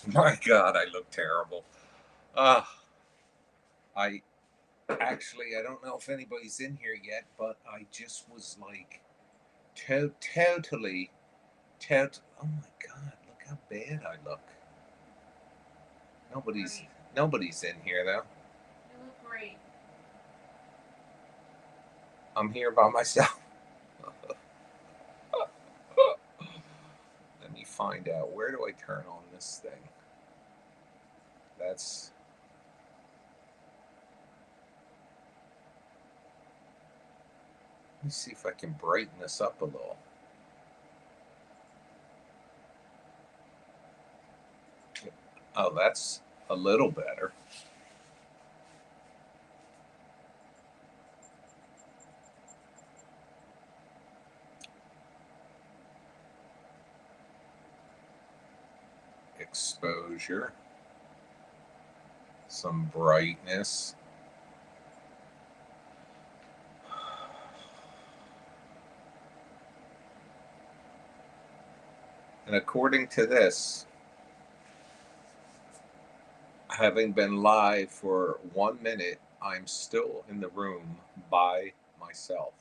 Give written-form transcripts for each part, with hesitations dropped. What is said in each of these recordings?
My God, I look terrible. Uh, I I don't know if anybody's in here yet, but I just was like, totally, oh my God, look how bad I look. Nobody's, nobody's in here though. You look great. I'm here by myself. Let me find out. Where do I turn on this thing? That's. Let me see if I can brighten this up a little. Oh, that's a little better. Exposure, some brightness. And according to this, having been live for 1 minute, I'm still in the room by myself.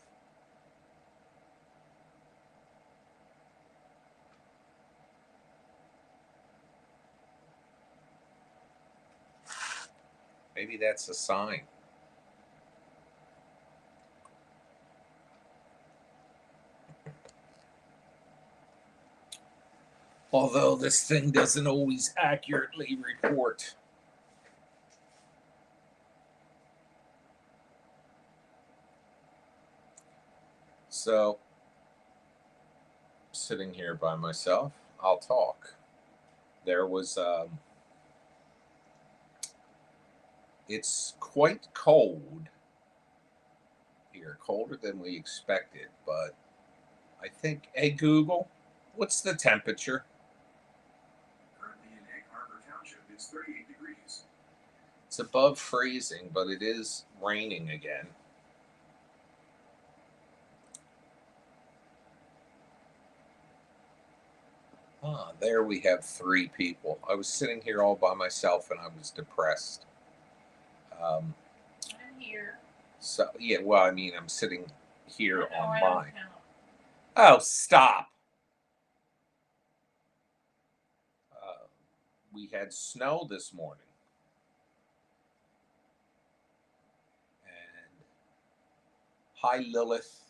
Maybe that's a sign. Although this thing doesn't always accurately report. So, sitting here by myself, I'll talk. There was, it's quite cold here, colder than we expected, but I think, hey Google, what's the temperature? Currently in Egg Harbor Township, it's 38 degrees. It's above freezing, but it is raining again. Ah, there we have three people. I was sitting here all by myself and I was depressed. Um, I'm here. so, yeah, well, I mean, I'm sitting here on I don't mine. count. Oh, stop. Uh, we had snow this morning. And hi, Lilith.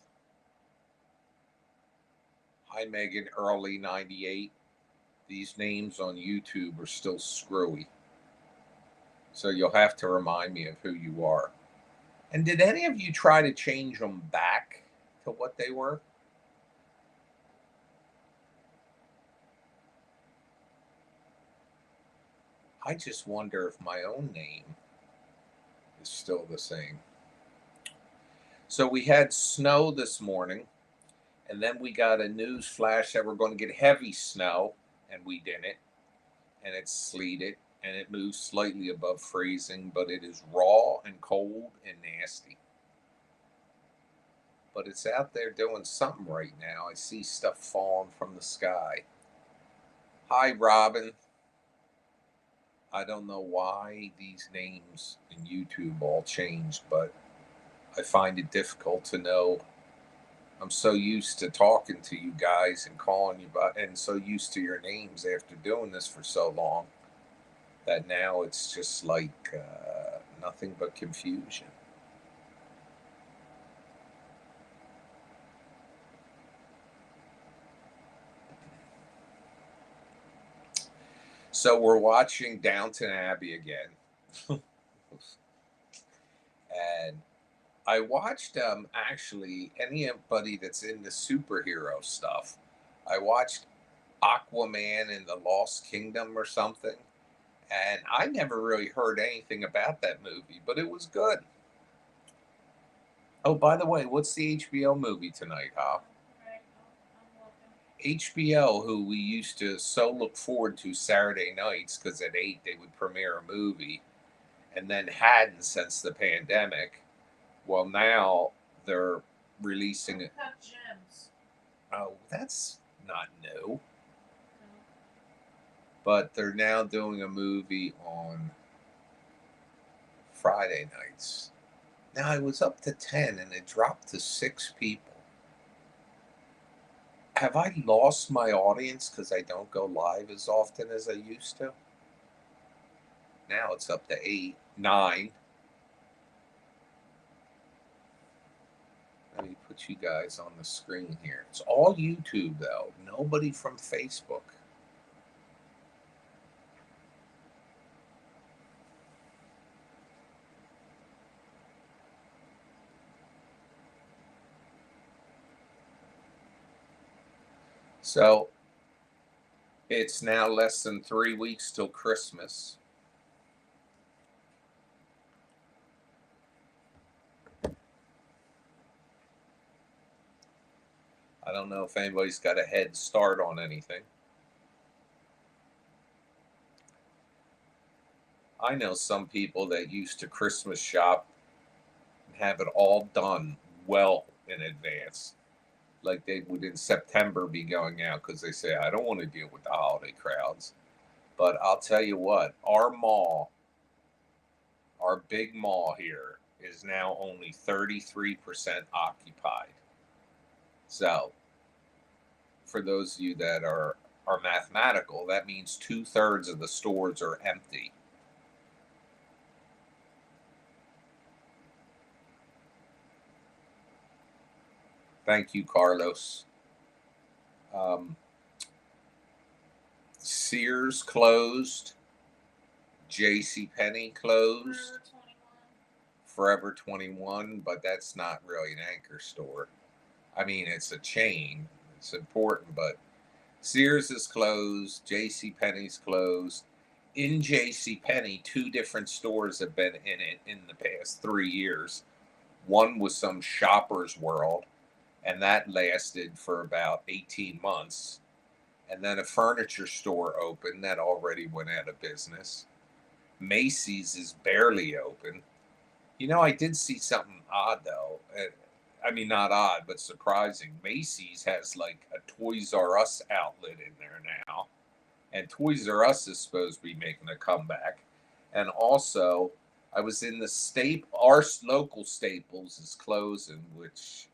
Hi, Megan Early 98. These names on YouTube are still screwy. So you'll have to remind me of who you are. And did any of you try to change them back to what they were? I just wonder if my own name is still the same. So we had snow this morning, and then we got a news flash that we're going to get heavy snow, and we didn't. And it sleeted, and it moved slightly above freezing, but it is raw and cold and nasty. But it's out there doing something right now. I see stuff falling from the sky. Hi, Robin. I don't know why these names in YouTube all changed, but I find it difficult to know. I'm so used to talking to you guys and calling you, and so used to your names after doing this for so long that now it's just like nothing but confusion. So we're watching Downton Abbey again, and I watched actually anybody that's into superhero stuff. I watched Aquaman in the Lost Kingdom or something, and I never really heard anything about that movie, but it was good. Oh, by the way, what's the HBO movie tonight, huh? Right. I'm looking. HBO, who we used to so look forward to Saturday nights because at 8 they would premiere a movie and then hadn't since the pandemic. Well, now they're releasing it. Uncut Gems. Oh, that's not new. No. But they're now doing a movie on Friday nights. Now it was up to 10 and it dropped to 6 people. Have I lost my audience because I don't go live as often as I used to? Now it's up to 8, 9. Let me put you guys on the screen here. It's all YouTube, though. Nobody from Facebook. So it's now less than 3 weeks till Christmas. I don't know if anybody's got a head start on anything. I know some people that used to Christmas shop and have it all done well in advance. Like they would in September be going out because they say, I don't want to deal with the holiday crowds. But I'll tell you what, our mall, our big mall here, is now only 33% occupied. So, for those of you that are mathematical, that means 2/3 of the stores are empty. Thank you, Carlos. Sears closed. J.C. Penney closed. Forever 21, but that's not really an anchor store. I mean, it's a chain. It's important, but Sears is closed. J.C. Penney's closed. In J.C. Penney, 2 different stores have been in it in the past 3 years. One was some Shoppers World, and that lasted for about 18 months. And then a furniture store opened that already went out of business. Macy's is barely open. You know, I did see something odd, though. I mean, not odd, but surprising. Macy's has like a Toys R Us outlet in there now. And Toys R Us is supposed to be making a comeback. And also, I was in the our local Staples is closing, which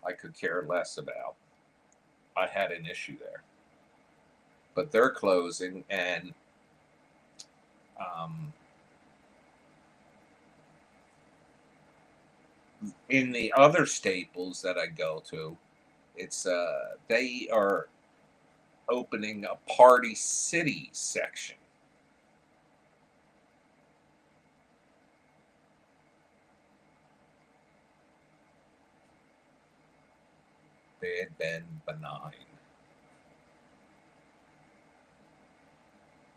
I could care less about. I had an issue there. But they're closing, and in the other Staples that I go to, it's they are opening a Party City section. Bad Ben Benign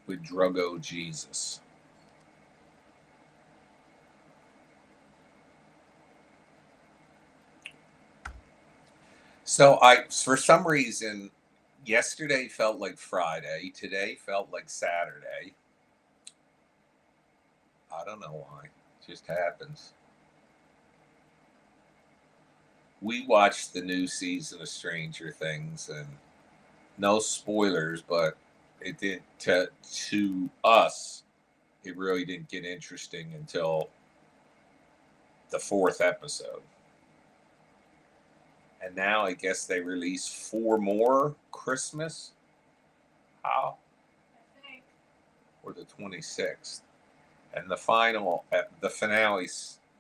with Druggo Jesus. So for some reason, yesterday felt like Friday. Today felt like Saturday. I don't know why. It just happens. We watched the new season of Stranger Things, and no spoilers, but it did to us. It really didn't get interesting until the 4th episode. And now I guess they released 4 more Christmas. How? I think. Or the 26th. And the finale's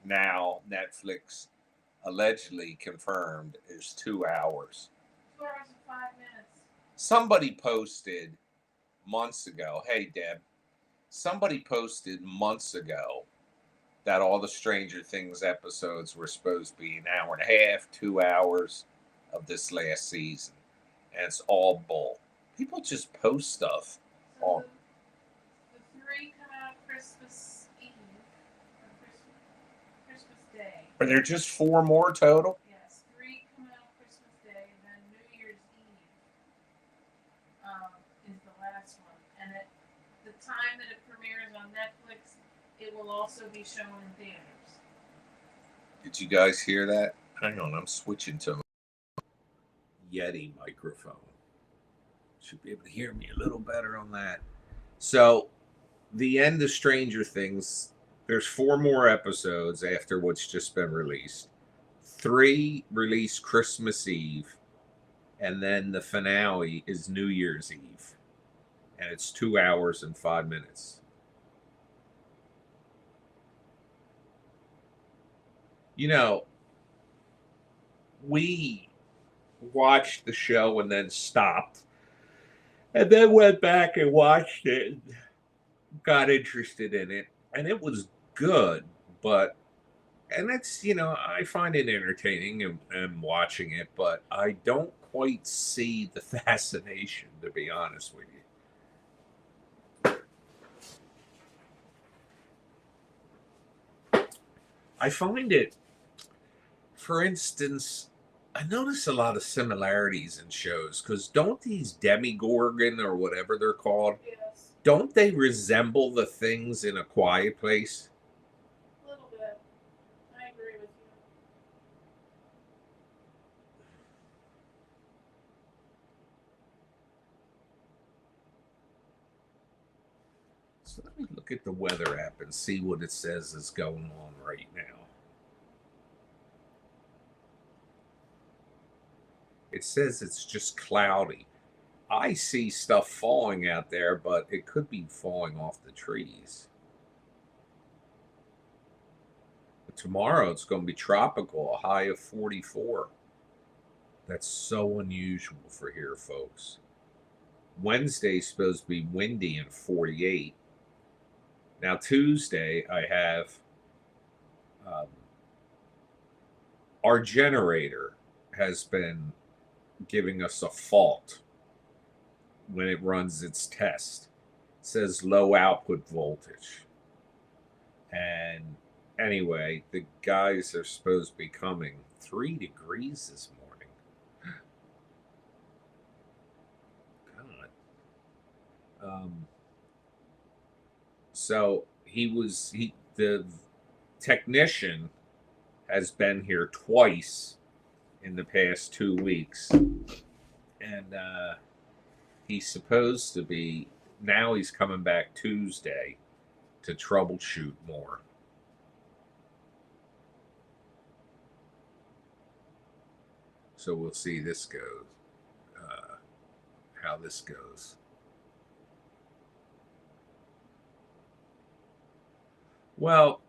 now Netflix allegedly confirmed is 2 hours. 2 hours and 5 minutes. Somebody posted months ago, hey Deb, somebody posted months ago that all the Stranger Things episodes were supposed to be an hour and a half, 2 hours of this last season. And it's all bull. People just post stuff on. The 3 come out Christmas Eve or Christmas Day. Are there just 4 more total? Yes, 3 come out Christmas Day, and then New Year's Eve is the last one. And at the time that it premieres on Netflix, it will also be shown in theaters. Did you guys hear that? Hang on, I'm switching to Yeti microphone. Should be able to hear me a little better on that. So, the end of Stranger Things, there's 4 more episodes after what's just been released. 3 released Christmas Eve, and then the finale is New Year's Eve. And it's 2 hours and 5 minutes. You know, we watched the show and then stopped, and then went back and watched it, got interested in it, and it was good, but and it's I find it entertaining and watching it, but I don't quite see the fascination, to be honest with you. I find it, for instance, I notice a lot of similarities in shows because don't these demigorgon or whatever they're called, Yes, don't they resemble the things in A Quiet Place? a little bit. I agree with you. So let me look at the weather app and see what it says is going on right now. It says it's just cloudy. I see stuff falling out there, but it could be falling off the trees. But tomorrow it's going to be tropical, a high of 44. That's so unusual for here, folks. Wednesday's supposed to be windy and 48. Now, Tuesday, I have um, our generator has been giving us a fault when it runs its test. It says low output voltage. And anyway, the guys are supposed to be coming 3 degrees this morning. God. So the technician has been here twice in the past 2 weeks, and he's supposed to be, now he's coming back Tuesday to troubleshoot more. So we'll see this goes, how this goes. Well,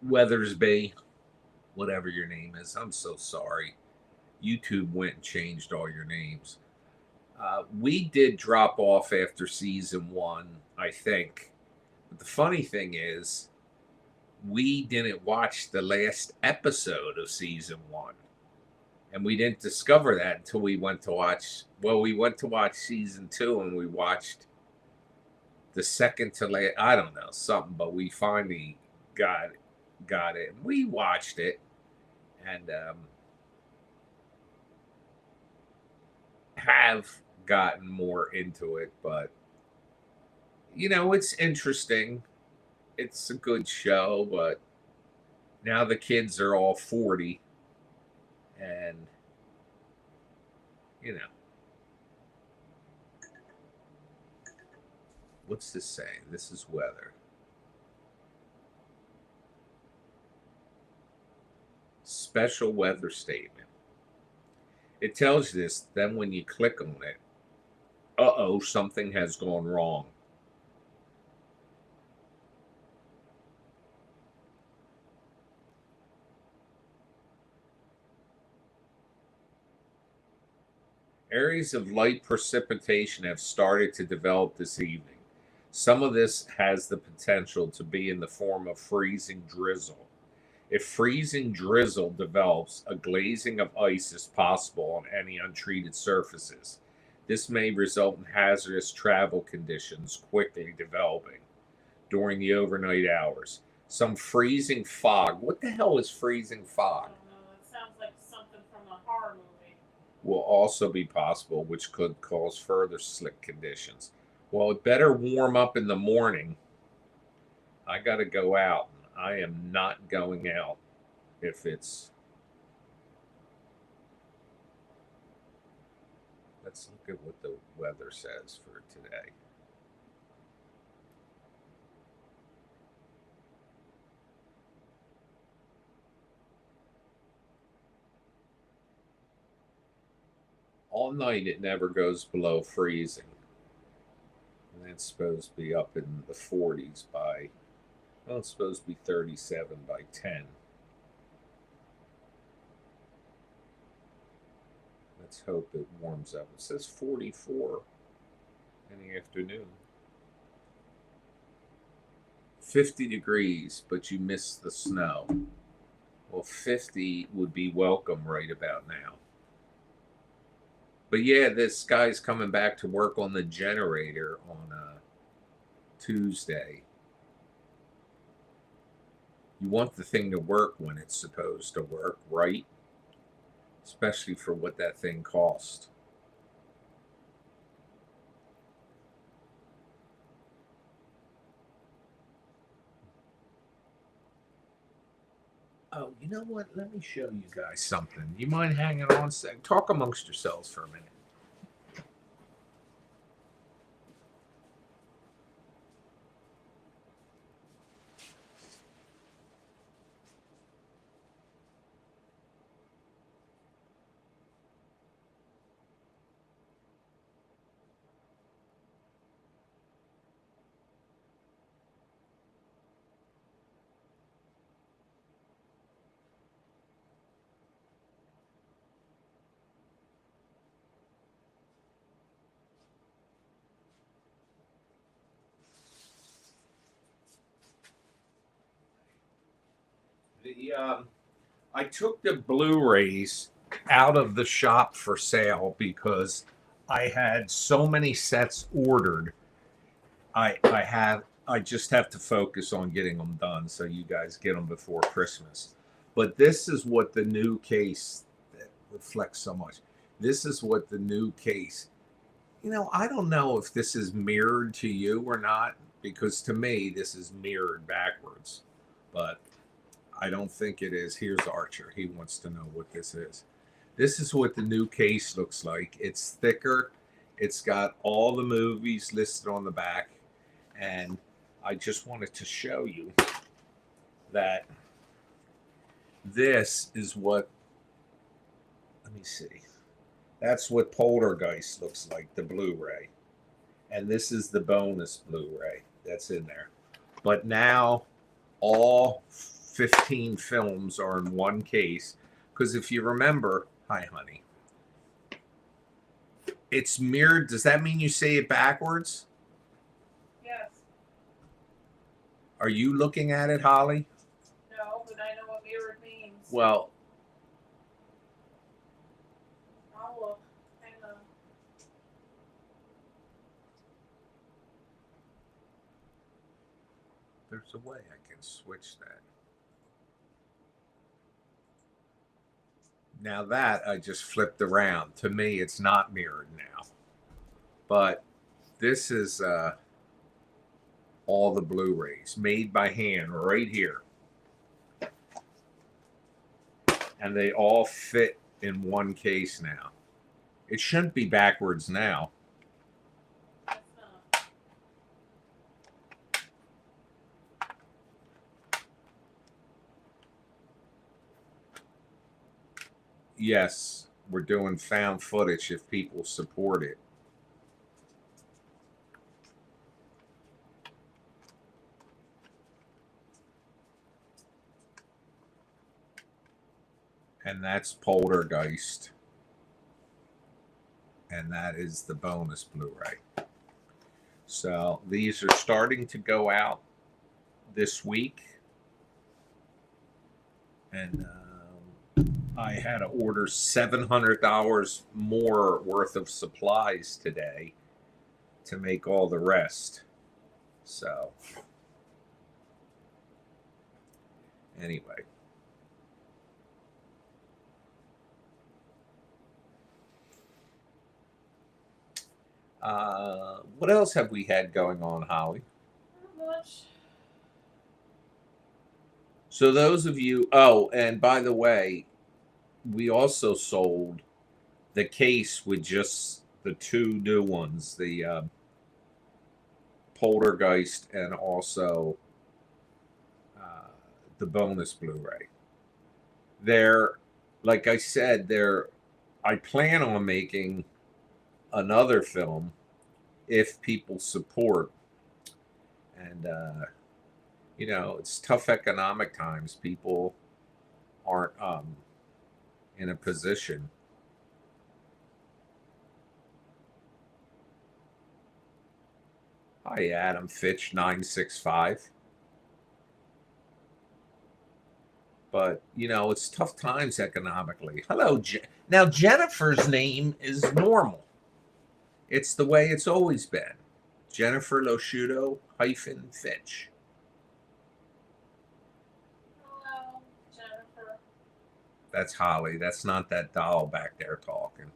Weathersby, whatever your name is, I'm so sorry. YouTube went and changed all your names. We did drop off after season 1, I think. But the funny thing is, we didn't watch the last episode of season 1. And we didn't discover that until we went to watch, well, we went to watch season 2 and we watched the second to last, I don't know, something, but we finally got it. We watched it, and have gotten more into it, but it's interesting. It's a good show, but now the kids are all 40, and you know what's this saying? This is weather. Special weather statement. It tells you this, then when you click on it, something has gone wrong. Areas of light precipitation have started to develop this evening. Some of this has the potential to be in the form of freezing drizzle. If freezing drizzle develops, a glazing of ice is possible on any untreated surfaces. This may result in hazardous travel conditions quickly developing during the overnight hours. Some freezing fog. What the hell is freezing fog? I don't know. It sounds like something from a horror movie. Will also be possible, which could cause further slick conditions. Well, it better warm up in the morning. I got to go out. I am not going out if it's. Let's look at what the weather says for today. All night it never goes below freezing. And that's supposed to be up in the 40s by, well, it's supposed to be 37 by 10. Let's hope it warms up. It says 44 in the afternoon. 50 degrees, but you miss the snow. Well, 50 would be welcome right about now. But yeah, this guy's coming back to work on the generator on Tuesday. You want the thing to work when it's supposed to work, right? Especially for what that thing cost. Oh, you know what? Let me show you guys something. You mind hanging on a sec? Talk amongst yourselves for a minute. I took the Blu-rays out of the shop for sale because I had so many sets ordered. I just have to focus on getting them done so you guys get them before Christmas. But this is what the new case that reflects so much. This is what the new case. I don't know if this is mirrored to you or not, because to me this is mirrored backwards. But I don't think it is. Here's Archer. He wants to know what this is. This is what the new case looks like. It's thicker. It's got all the movies listed on the back. And I just wanted to show you that this is what, let me see. That's what Poltergeist looks like, the Blu-ray. And this is the bonus Blu-ray that's in there. But now all 15 films are in one case. Because if you remember, hi, honey, it's mirrored. Does that mean you say it backwards? Yes. Are you looking at it, Holly? No, but I know what mirrored means. Well, I'll look. Hang on. there's a way I can switch that. Now that I just flipped around. To me, it's not mirrored now. But this is all the Blu-rays made by hand right here. And they all fit in one case now. It shouldn't be backwards now. That's not. Yes, we're doing found footage if people support it. And that's Poltergeist. And that is the bonus Blu-ray. So these are starting to go out this week. And I had to order $700 more worth of supplies today to make all the rest. So anyway. What else have we had going on, Holly? Not much. So those of you, oh, and by the way, we also sold the case with just the two new ones, the Poltergeist and also uh, the bonus Blu-ray. They're, like I said, they're. I plan on making another film if people support, and it's tough economic times. People aren't in a position. Hi, Adam Fitch 965. But it's tough times economically. Hello, now Jennifer's name is normal. It's the way it's always been. Jennifer Losciuto hyphen Fitch. Hello, Jennifer. That's Holly. That's not that doll back there talking.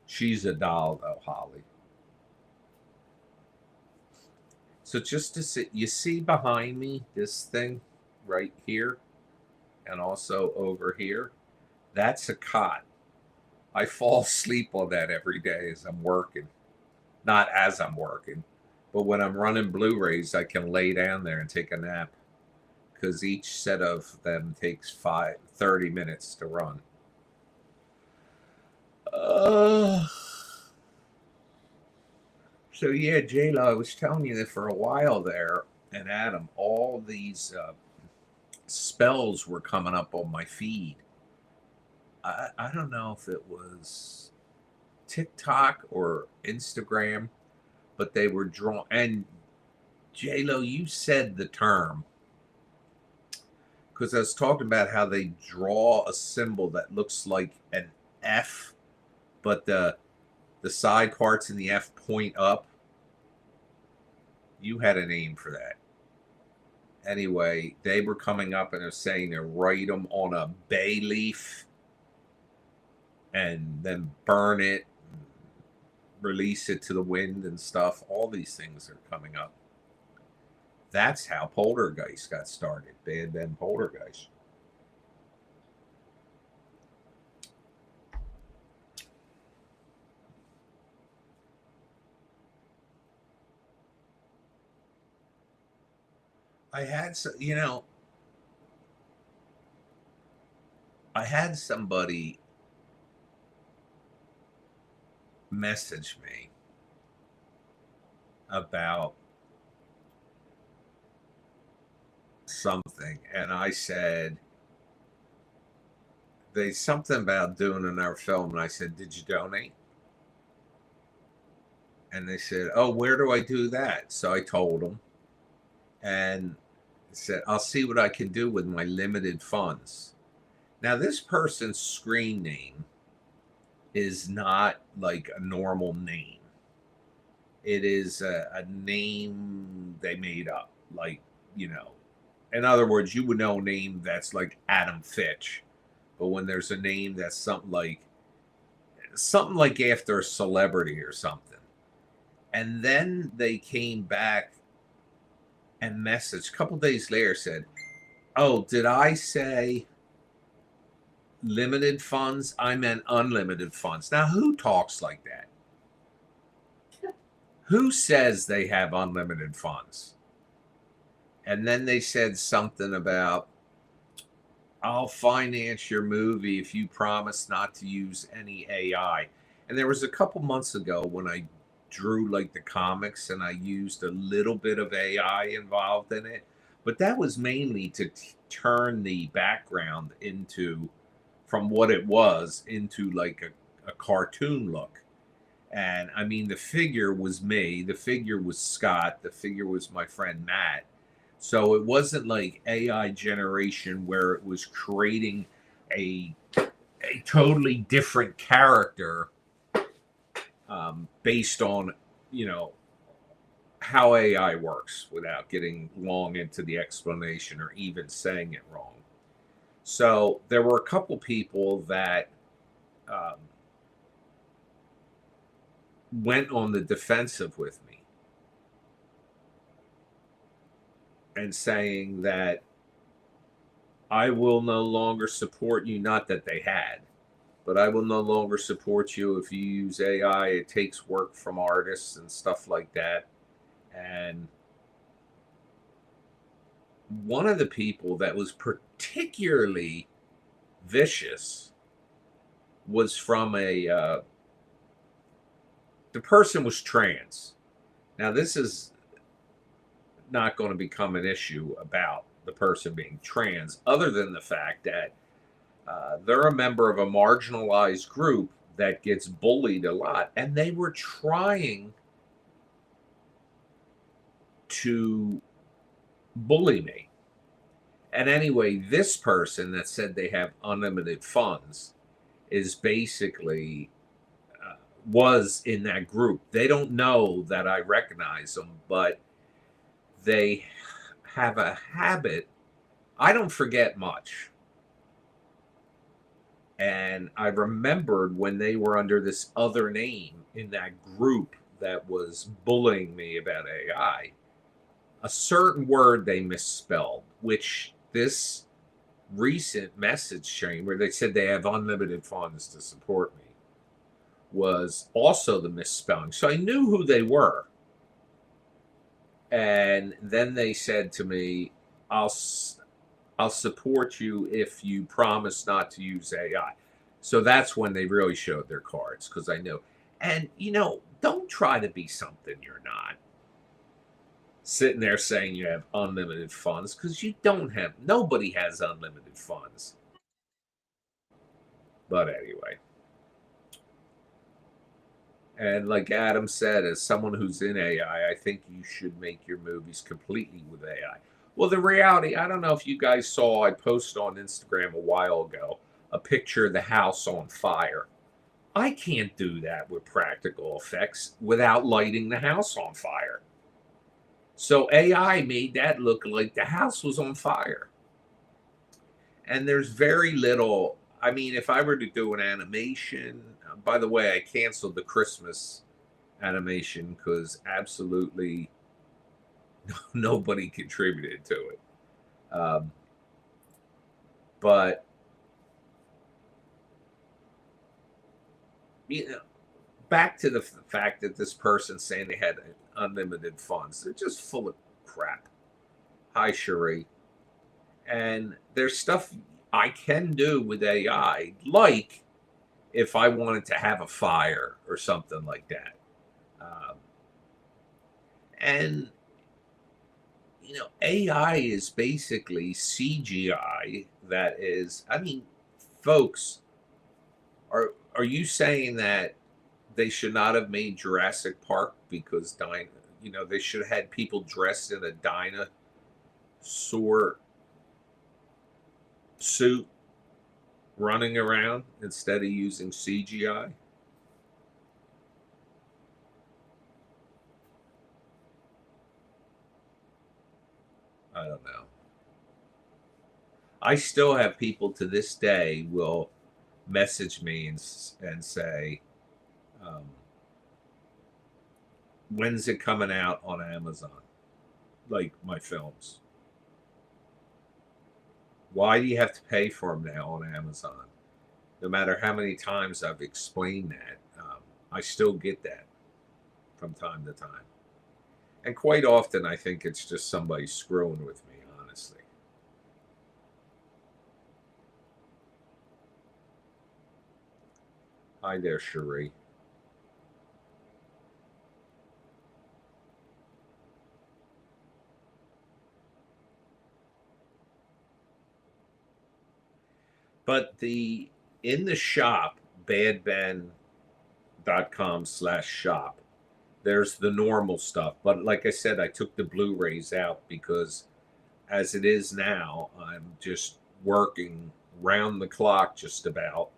She's a doll, though, Holly. So just to see, you see behind me this thing right here, and also over here. That's a cot. I fall asleep on that every day as I'm working. Not as I'm working, but when I'm running Blu-rays, I can lay down there and take a nap because each set of them takes 30 minutes to run. So yeah, J-Lo, I was telling you that for a while there, and Adam, all these spells were coming up on my feed. I don't know if it was TikTok or Instagram, but they were drawn. And J-Lo, you said the term because I was talking about how they draw a symbol that looks like an F, but the side parts in the F point up. You had a name for that. Anyway, they were coming up and they're saying to write them on a bay leaf and then burn it, release it to the wind and stuff. All these things are coming up. That's how Poltergeist got started. Bad Ben Poltergeist. I had I had somebody message me about something, and I said they something about doing another film, and I said, "Did you donate?" And they said, "Oh, where do I do that?" So I told them, and said, "I'll see what I can do with my limited funds." Now, this person's screen name is not like a normal name. It is a name they made up. Like, in other words, you would know a name that's like Adam Fitch. But when there's a name that's something like after a celebrity or something. And then they came back and messaged a couple days later said, "Oh, did I say limited funds? I meant unlimited funds." Now, who talks like that? Who says they have unlimited funds? And then they said something about, "I'll finance your movie if you promise not to use any AI." And there was a couple months ago when I drew like the comics and I used a little bit of AI involved in it, but that was mainly to turn the background into, from what it was, into like a cartoon look. And I mean, the figure was me, the figure was Scott, the figure was my friend Matt. So it wasn't like AI generation where it was creating a a totally different character based on you know how AI works without getting long into the explanation or even saying it wrong. So there were a couple people that um, went on the defensive with me and saying that I will no longer support you. Not that they had. but I will no longer support you if you use AI. It takes work from artists and stuff like that. And one of the people that was particularly vicious was from the person was trans. Now, this is not going to become an issue about the person being trans, other than the fact that they're a member of a marginalized group that gets bullied a lot. And they were trying to bully me. And anyway, this person that said they have unlimited funds is basically was in that group. They don't know that I recognize them, but they have a habit. I don't forget much. And I remembered when they were under this other name in that group that was bullying me about AI, a certain word they misspelled, which this recent message chain where they said they have unlimited funds to support me was also the misspelling. So I knew who they were. And then they said to me, I'll support you if you promise not to use AI. So that's when they really showed their cards because I knew. And, don't try to be something you're not. Sitting there saying you have unlimited funds because you don't have, nobody has unlimited funds. But anyway. And like Adam said, as someone who's in AI, I think you should make your movies completely with AI. Well, the reality, I don't know if you guys saw, I posted on Instagram a while ago a picture of the house on fire. I can't do that with practical effects without lighting the house on fire. So AI made that look like the house was on fire. And there's very little. I mean, if I were to do an animation, by the way, I canceled the Christmas animation because absolutely nobody contributed to it. Um, but you know, back to the fact that this person's saying they had unlimited funds, they're just full of crap. Hi, Cherie. And there's stuff I can do with AI, like if I wanted to have a fire or something like that. Um, and AI is basically CGI. That is, I mean, folks, are you saying that they should not have made Jurassic Park because they should have had people dressed in a dinosaur suit running around instead of using CGI? I don't know. I still have people to this day will message me and say, um, when's it coming out on Amazon? Like my films. Why do you have to pay for them now on Amazon? No matter how many times I've explained that, I still get that from time to time. And quite often, I think it's just somebody screwing with me, honestly. Hi there, Cherie. But in the shop, badben.com/shop, there's the normal stuff. But like I said, I took the Blu-rays out because as it is now, I'm just working round the clock just about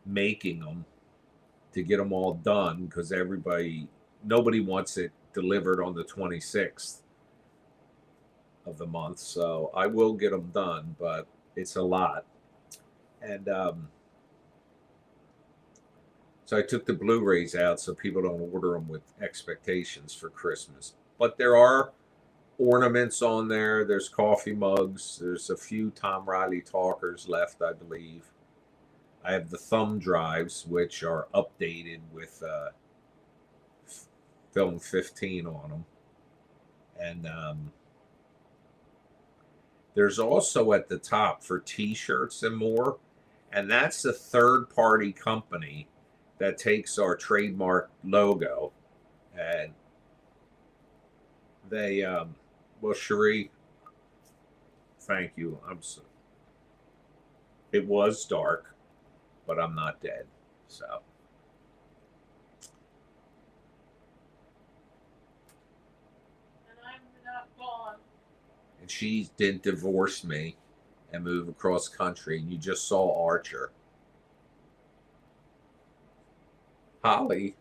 making them to get them all done because nobody wants it delivered on the 26th of the month. So I will get them done, but it's a lot. And so I took the Blu-rays out so people don't order them with expectations for Christmas. But there are ornaments on there. There's coffee mugs. There's a few Tom Riley talkers left, I believe. I have the thumb drives, which are updated with film 15 on them. And there's also at the top for t-shirts and more. And that's a third party company that takes our trademark logo. And they, well, Cherie, thank you. It was dark, but I'm not dead. So. And I'm not gone. And she didn't divorce me and move across country. And you just saw Archer. Holly,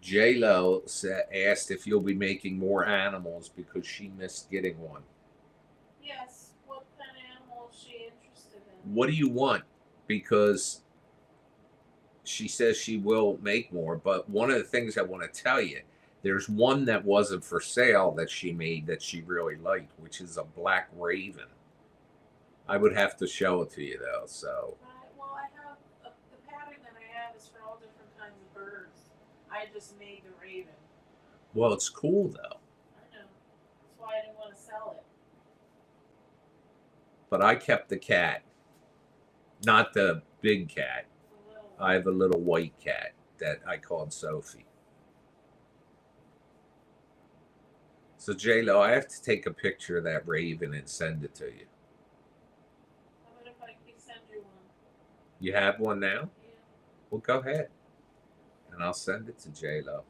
J-Lo asked if you'll be making more animals because she missed getting one. Yes. What kind of animal is she interested in? What do you want? Because she says she will make more. But one of the things I want to tell you, there's one that wasn't for sale that she made that she really liked, which is a black raven. I would have to show it to you though. So. Well, I have the pattern that I have is for all different kinds of birds. I just made the raven. Well, it's cool though. I know. That's why I didn't want to sell it. But I kept the cat, not the big cat. I have a little white cat that I called Sophie. So J-Lo, I have to take a picture of that raven and send it to you. How about if I can send you one? You have one now? Yeah. Well, go ahead. And I'll send it to J-Lo.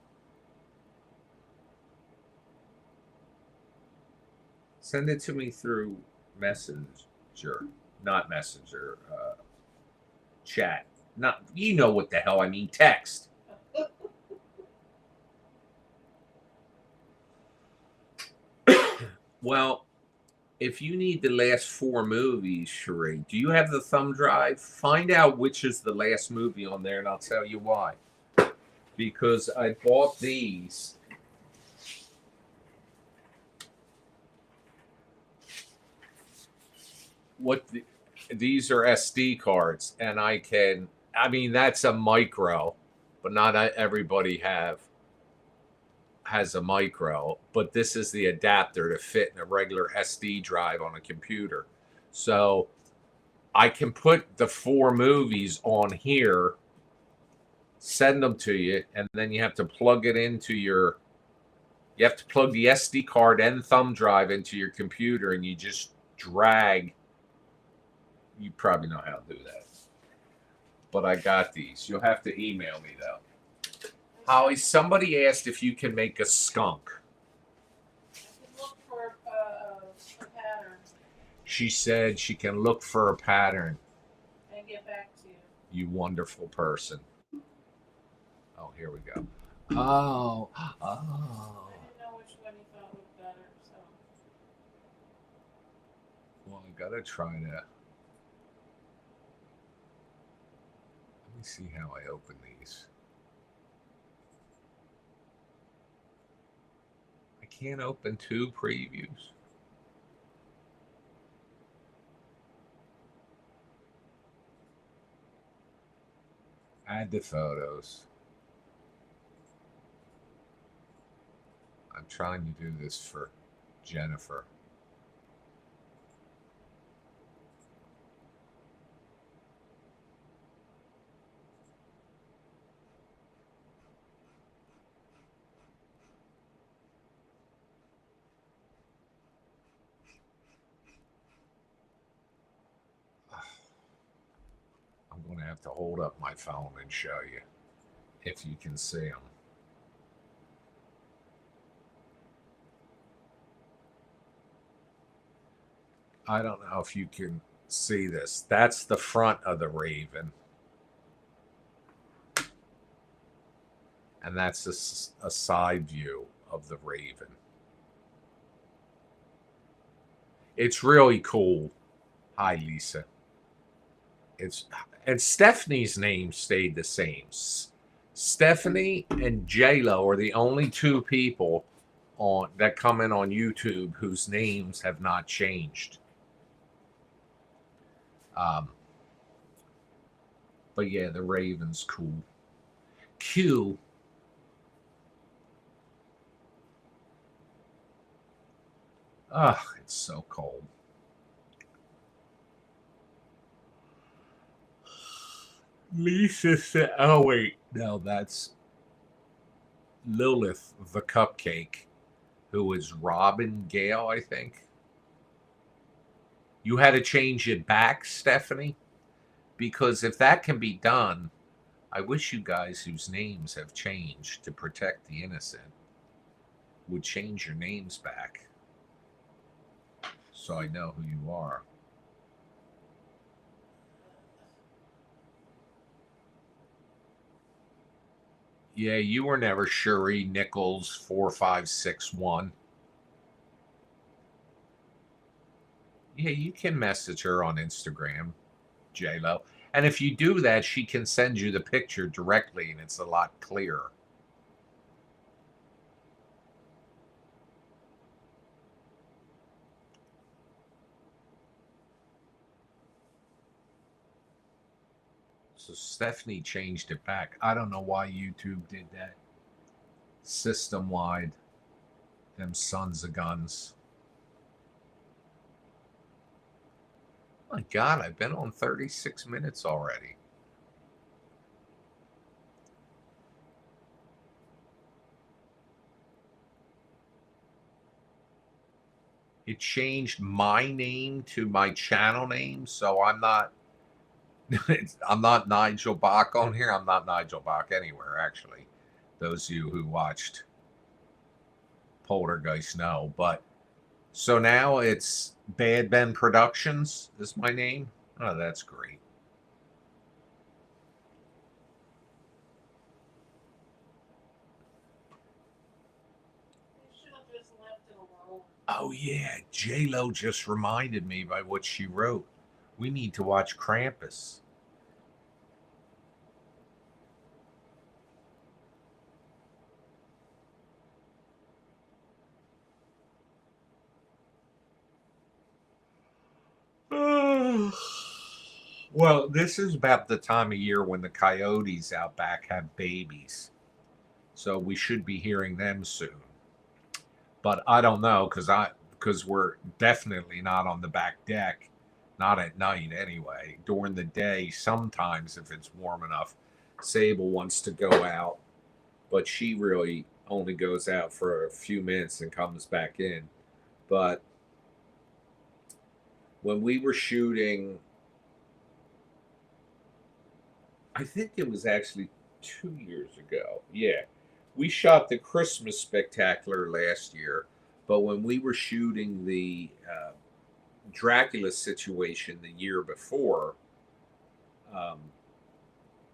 Send it to me through Messenger. Not Messenger. Chat. Not, you know what the hell I mean, text. Well, if you need the last 4 movies, Cherie, do you have the thumb drive? Find out which is the last movie on there, and I'll tell you why. Because I bought these. These are SD cards, and I mean, that's a micro, but not everybody has a micro, but this is the adapter to fit in a regular SD drive on a computer. So I can put the 4 movies on here, send them to you, and then you have to plug it into you have to plug the SD card and thumb drive into your computer, and you just drag. You probably know how to do that. But I got these. You'll have to email me, though. Holly, somebody asked if you can make a skunk. I can look for a pattern. She said she can look for a pattern. And get back to you. You wonderful person. Oh, here we go. Oh. I didn't know which one you thought looked better, so. Well, I gotta try to. Let me see how I open these. I can't open 2 previews. Add the photos. I'm trying to do this for Jennifer. I'm going to have to hold up my phone and show you if you can see them. I don't know if you can see this. That's the front of the raven. And that's a side view of the raven. It's really cool. Hi, Lisa. And Stephanie's name stayed the same. Stephanie and J-Lo are the only 2 people that come in on YouTube whose names have not changed. But yeah, the Raven's cool. Q. Ah, it's so cold. Lisa said, "Oh wait, no, that's Lilith the cupcake, who is Robin Gale, I think." You had to change it back, Stephanie, because if that can be done, I wish you guys whose names have changed to protect the innocent would change your names back so I know who you are. Yeah, you were never Shuri Nichols 4561. Yeah, you can message her on Instagram, JLo. And if you do that, she can send you the picture directly and it's a lot clearer. So Stephanie changed it back. I don't know why YouTube did that. System wide, them sons of guns. My God, I've been on 36 minutes already. It changed my name to my channel name, so I'm not I'm not Nigel Bach on here. I'm not Nigel Bach anywhere, actually. Those of you who watched Poltergeist know. But so now it's Bad Ben Productions is my name. Oh, that's great. They should have just left it alone. Oh yeah, J Lo just reminded me by what she wrote. We need to watch Krampus. Well, this is about the time of year when the coyotes out back have babies. So we should be hearing them soon. But I don't know because we're definitely not on the back deck, not at night anyway. During the day, sometimes if it's warm enough, Sable wants to go out, but she really only goes out for a few minutes and comes back in. But when we were shooting, I think it was actually 2 years ago. Yeah, we shot the Christmas spectacular last year, but when we were shooting the Dracula situation the year before, um,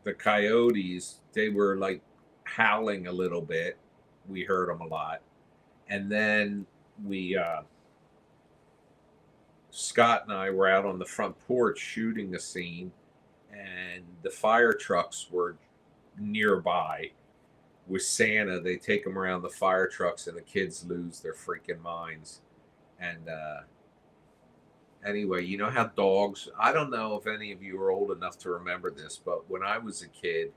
the coyotes, they were like howling a little bit. We heard them a lot. And then Scott and I were out on the front porch shooting a scene, and the fire trucks were nearby with Santa. They take them around the fire trucks, and the kids lose their freaking minds. And anyway, you know how dogs, I don't know if any of you are old enough to remember this, but when I was a kid,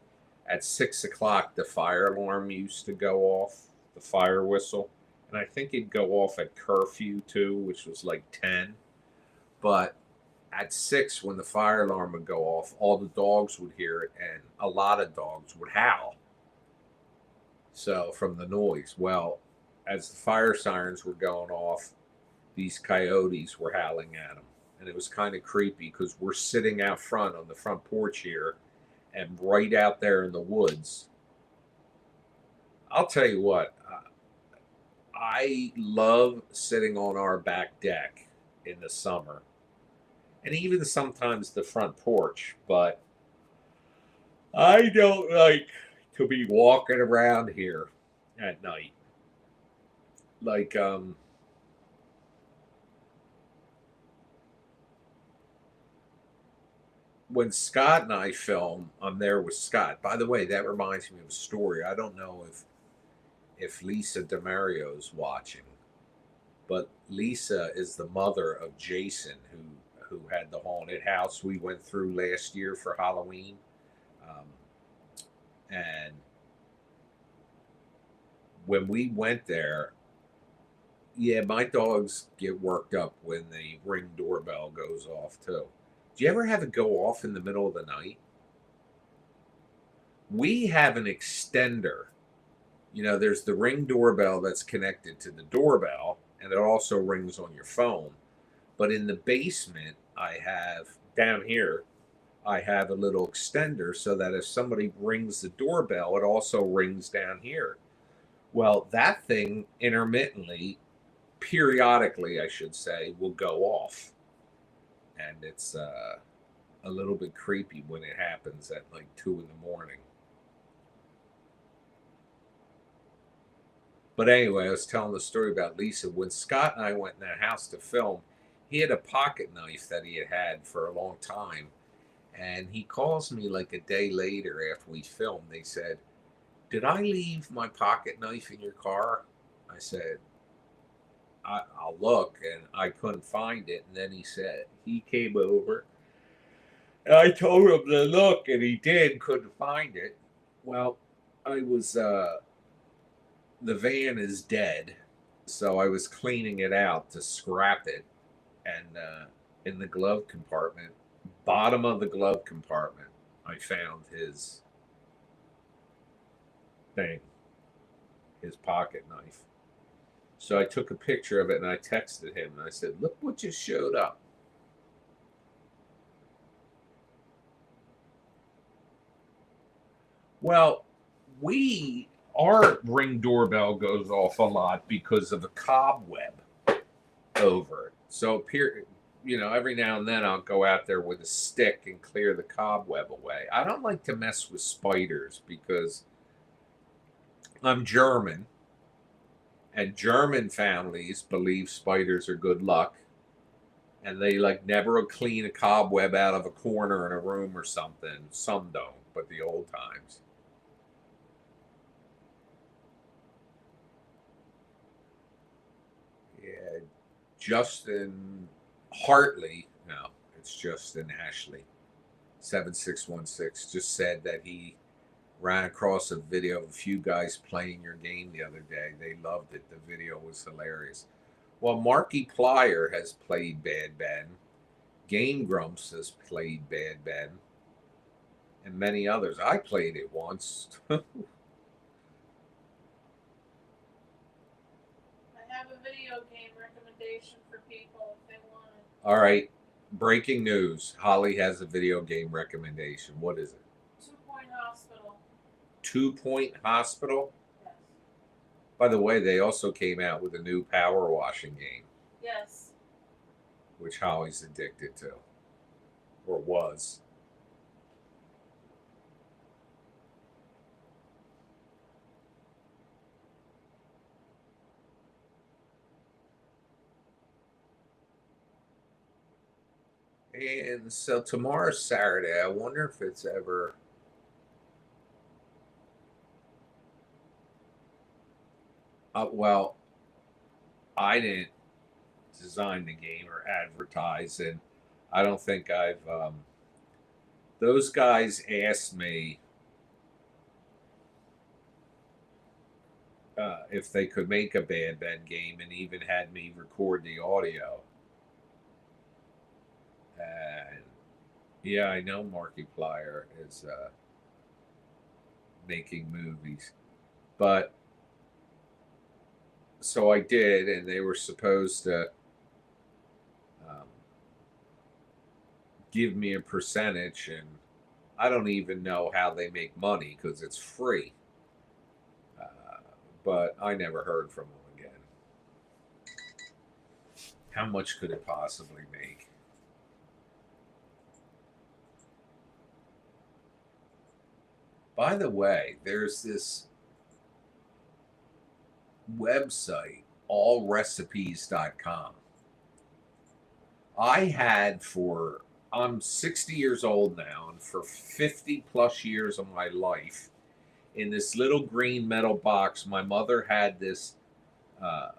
at 6 o'clock, the fire alarm used to go off, the fire whistle. And I think it'd go off at curfew too, which was like 10. But at 6, when the fire alarm would go off, all the dogs would hear it, and a lot of dogs would howl. So, from the noise. Well, as the fire sirens were going off, these coyotes were howling at them. And it was kind of creepy because we're sitting out front on the front porch here, and right out there in the woods. I'll tell you what, I love sitting on our back deck in the summer and even sometimes the front porch, but I don't like to be walking around here at night. Like, when Scott and I film, I'm there with Scott. By the way, that reminds me of a story. I don't know if Lisa DeMario's watching, but Lisa is the mother of Jason, who had the haunted house we went through last year for Halloween. And when we went there, yeah, my dogs get worked up when the Ring doorbell goes off too. Do you ever have it go off in the middle of the night? We have an extender. You know, there's the Ring doorbell that's connected to the doorbell, and it also rings on your phone. But in the basement, I have down here, I have a little extender so that if somebody rings the doorbell, it also rings down here. Well, that thing intermittently, periodically, I should say, will go off. And it's a little bit creepy when it happens at like 2 in the morning. But anyway, I was telling the story about Lisa. When Scott and I went in that house to film, he had a pocket knife that he had had for a long time. And he calls me like a day later after we filmed. They said, "Did I leave my pocket knife in your car?" I said, I'll look. And I couldn't find it. And then he said, he came over. And I told him to look, and he did, couldn't find it. Well, I was, the van is dead. So I was cleaning it out to scrap it. And in the glove compartment, bottom of the glove compartment, I found his thing, his pocket knife. So I took a picture of it and I texted him and I said, "Look what just showed up." Well, our Ring doorbell goes off a lot because of a cobweb over it. So every now and then I'll go out there with a stick and clear the cobweb away. I don't like to mess with spiders because I'm German, and German families believe spiders are good luck, and they like never clean a cobweb out of a corner in a room or something. Some don't, but the old times. Yeah, Justin Hartley, no, it's Justin Ashley, 7616, just said that he ran across a video of a few guys playing your game the other day. They loved it. The video was hilarious. Well, Marky Plier has played Bad Ben. Game Grumps has played Bad Ben. And many others. I played it once. I have a video game recommendation for people if they want it. All right. Breaking news. Holly has a video game recommendation. What is it? 2 Point Hospital. 2 Point Hospital? Yes. By the way, they also came out with a new power washing game. Yes. Which Holly's addicted to. Or was. And so tomorrow's Saturday. I wonder if it's ever. Well, I didn't design the game or advertise, and I don't think I've. Those guys asked me if they could make a Bad Ben game, and even had me record the audio. And yeah, I know Markiplier is making movies, but so I did, and they were supposed to um, give me a percentage, and I don't even know how they make money because it's free. But I never heard from them again. How much could it possibly make? By the way, there's this website, allrecipes.com. I'm 60 years old now, and for 50 plus years of my life, in this little green metal box, my mother had this uh,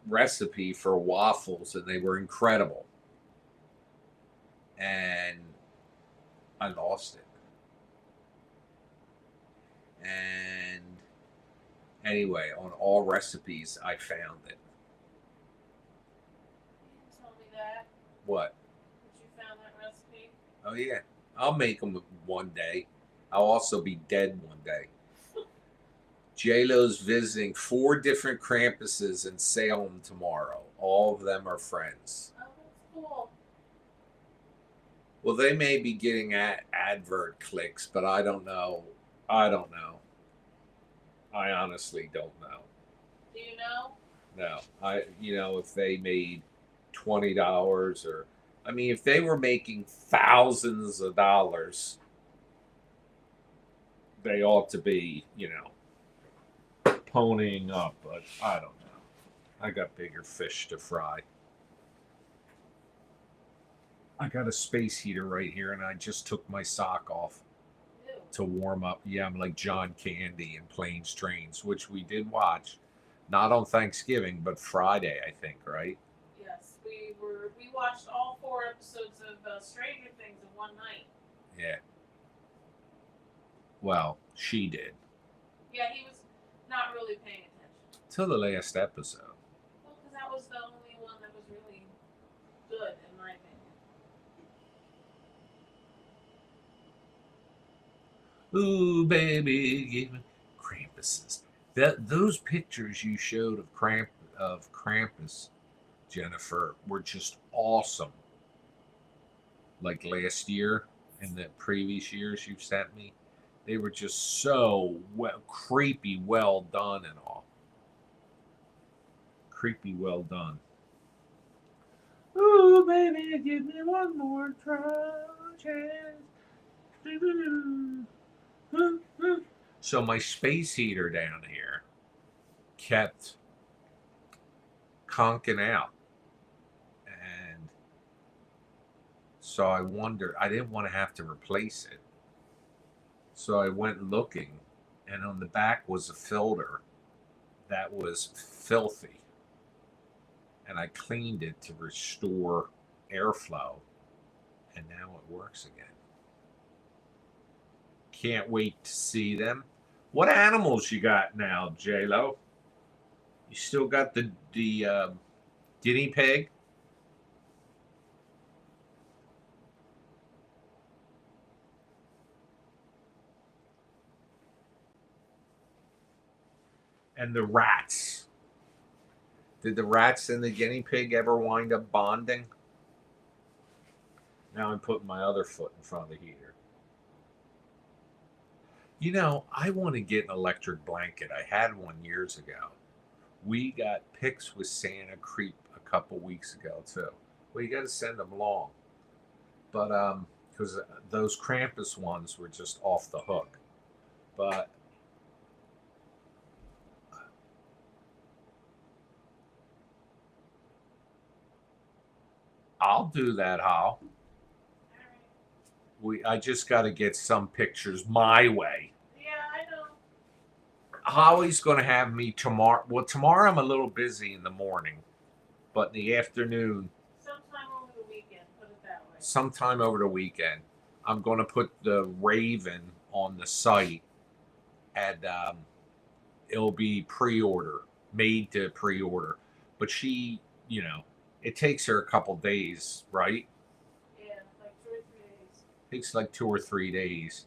recipe for waffles, and they were incredible. And I lost it. And anyway, on all recipes, I found it. You didn't tell me that. What? That you found that recipe. Oh yeah, I'll make them one day. I'll also be dead one day. J Lo's visiting 4 different Krampuses in Salem tomorrow. All of them are friends. Oh, that's cool. Well, they may be getting advert clicks, but I don't know. I don't know. I honestly don't know. Do you know? No, if they made $20 or, I mean, if they were making thousands of dollars, they ought to be, ponying up. But I don't know. I got bigger fish to fry. I got a space heater right here, and I just took my sock off Ew. to warm up. Yeah, I'm like John Candy in Planes, Trains, which we did watch, not on Thanksgiving, but Friday, I think, right? Yes, we watched all 4 episodes of Stranger Things in one night. Yeah. Well, she did. Yeah, he was not really paying attention. Till the last episode. Well, because that was the only one that was really good, in my opinion. Ooh, baby, give me Krampuses. Those pictures you showed of Krampus, Jennifer, were just awesome. Like last year and the previous years you've sent me, they were just so creepy, well done, and all. Creepy, well done. Ooh, baby, give me one more chance. So my space heater down here kept conking out. And so I wondered, I didn't want to have to replace it. So I went looking, and on the back was a filter that was filthy. And I cleaned it to restore airflow, and now it works again. Can't wait to see them. What animals you got now, J Lo? You still got the guinea pig? And the rats. Did the rats and the guinea pig ever wind up bonding? Now I'm putting my other foot in front of the heater. I want to get an electric blanket. I had one years ago. We got pics with Santa Creep a couple weeks ago too. Well, you got to send them along, but because those Krampus ones were just off the hook. But I'll do that, Hal. I just got to get some pictures my way. Yeah, I know. Holly's going to have me tomorrow. Well, tomorrow I'm a little busy in the morning, but in the afternoon, Sometime over the weekend, put it that way. sometime over the weekend, I'm going to put the Raven on the site, and it'll be pre-order, made to pre-order. But she, it takes her a couple days, right? Yeah, like 2 or 3 days. Takes like 2 or 3 days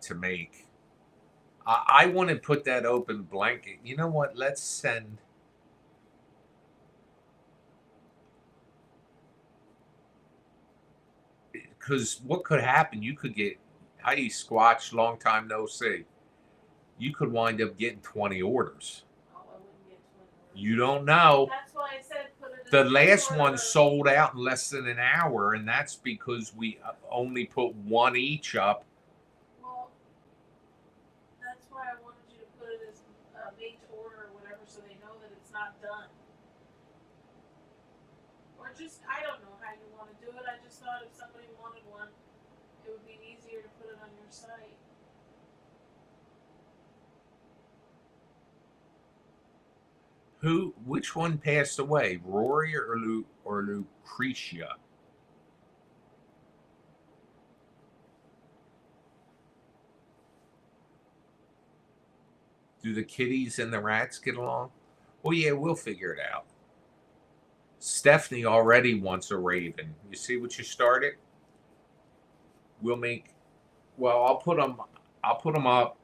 to make. I want to put that open blanket. You know what? Let's send. Because what could happen? You could get, hey, Squatch, long time no see. You could wind up getting 20 orders. Oh, I wouldn't get 20 orders. You don't know. That's why I said put it in The last order. one sold out in less than an hour, and that's because we only put one each up. Well, that's why I wanted you to put it as made to order or whatever, so they know that it's not done. Or just, I don't know how you want to do it. I just thought if somebody wanted one, it would be easier to put it on your site. Which one passed away, Rory or Lucretia? Do the kitties and the rats get along? Well, yeah, we'll figure it out. Stephanie already wants a raven. You see what you started? We'll make. Well, I'll put them. I'll put them up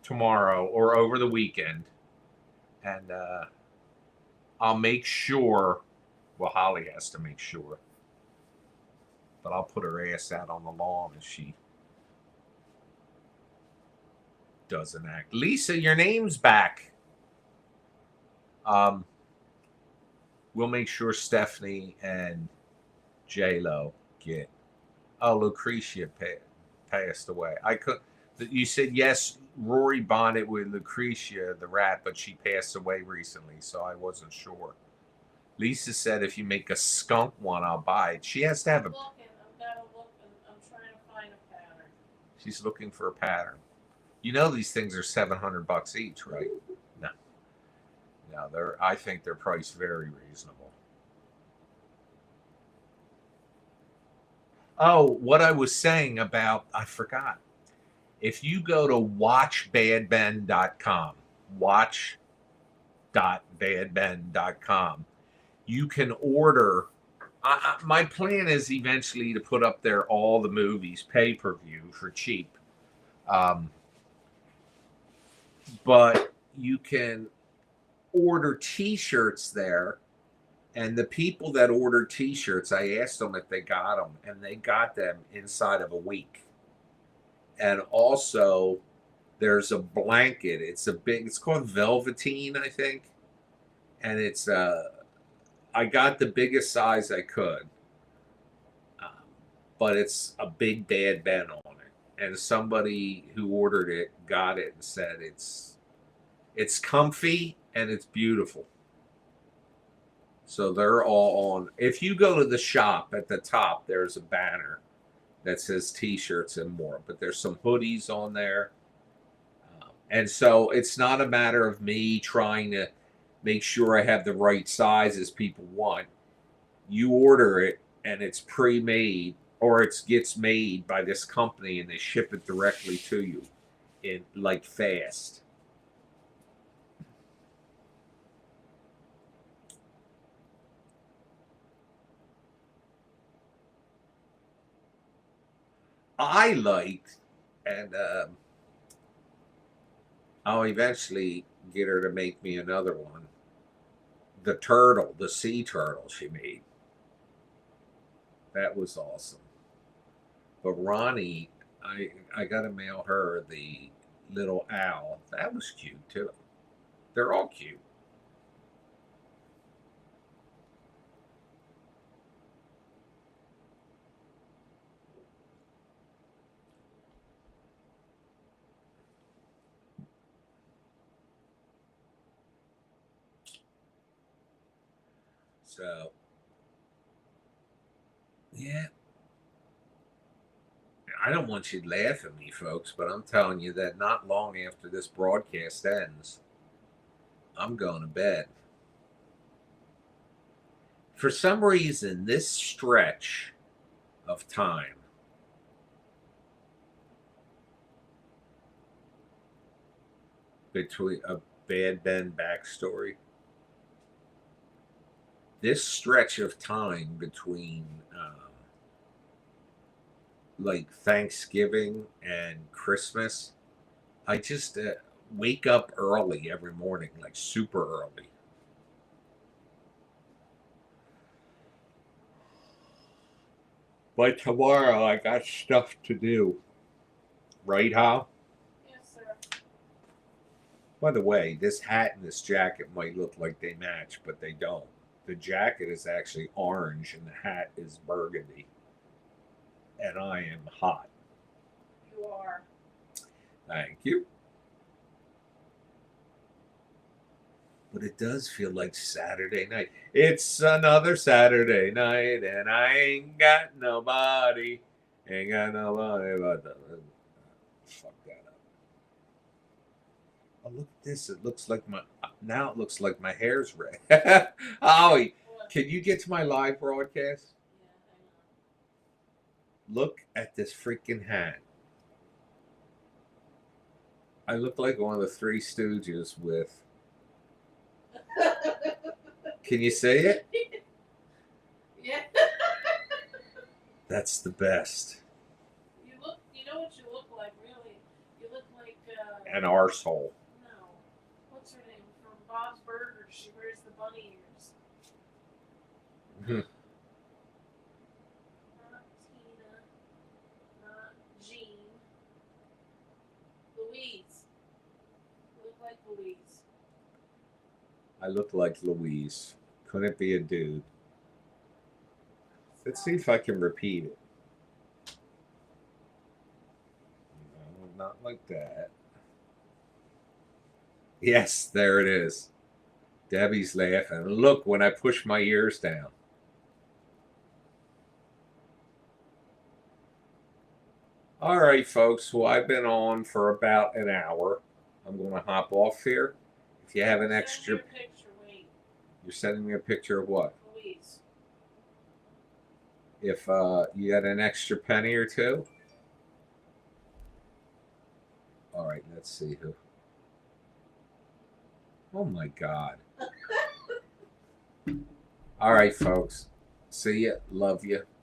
tomorrow or over the weekend, and I'll make sure. Well, Holly has to make sure, but I'll put her ass out on the lawn if she doesn't act. Lisa, your name's back. Um, we'll make sure Stephanie and J Lo get. Oh, Lucretia passed away. I could. You said yes. Rory bonded with Lucretia, the rat, but she passed away recently, so I wasn't sure. Lisa said if you make a skunk one, I'll buy it. She has to have a. I've got to look, and I'm trying to find a pattern. She's looking for a pattern. You know these things are $700 each, right? No, no, they're. I think they're priced very reasonable. Oh, what I was saying about I forgot. If you go to watchbadben.com, watch.badben.com, you can order. My plan is eventually to put up there all the movies pay per view for cheap. Um, but you can order t shirts there. And the people that ordered t shirts, I asked them if they got them, and they got them inside of a week. And also, there's a blanket. It's called Velveteen, I think. And I got the biggest size I could, um, but it's a big bad Ben on it. And somebody who ordered it got it and said it's comfy and it's beautiful. So they're all on. If you go to the shop at the top, there's a banner that says T-shirts and more. But there's some hoodies on there, and so it's not a matter of me trying to make sure I have the right sizes people want. You order it and it's pre-made or it gets made by this company and they ship it directly to you in like fast. I liked, and I'll eventually get her to make me another one. The turtle, the sea turtle she made. That was awesome. But Ronnie, I got to mail her the little owl. That was cute too. They're all cute. So yeah, I don't want you to laugh at me, folks, but I'm telling you that not long after this broadcast ends, I'm going to bed. For some reason, this stretch of time between a Bad Ben backstory, this stretch of time between like Thanksgiving and Christmas, I just wake up early every morning, like super early. But tomorrow I got stuff to do. Right, Hal? Yes, sir. By the way, this hat and this jacket might look like they match, but they don't. The jacket is actually orange and the hat is burgundy. And I am hot. You are. Thank you. But it does feel like Saturday night. It's another Saturday night, and I ain't got nobody. Ain't got nobody but the. Fuck that up. Oh, look at this. It looks like my. Now it looks like my hair's red. Ollie, What? can you get to my live broadcast? Yeah, hang Look at this freaking hat. I look like one of the Three Stooges with. Can you say it? Yeah. That's the best. You look. You know what you look like, really? You look like. An arsehole. No. What's her name from Bob's Burgers? She wears the bunny ears. Not Tina. Not Jean. Louise. You look like Louise. I look like Louise. Couldn't be a dude. Let's see if I can repeat it. No, not like that. Yes, there it is. Debbie's laughing. Look, when I push my ears down. All right, folks. Well, I've been on for about an hour. I'm going to hop off here. If you have an extra, Send me a picture. Wait. you're sending me a picture of what? Louise. If you got an extra penny or two. All right, let's see who. Oh my God. All right, folks. See ya. Love you.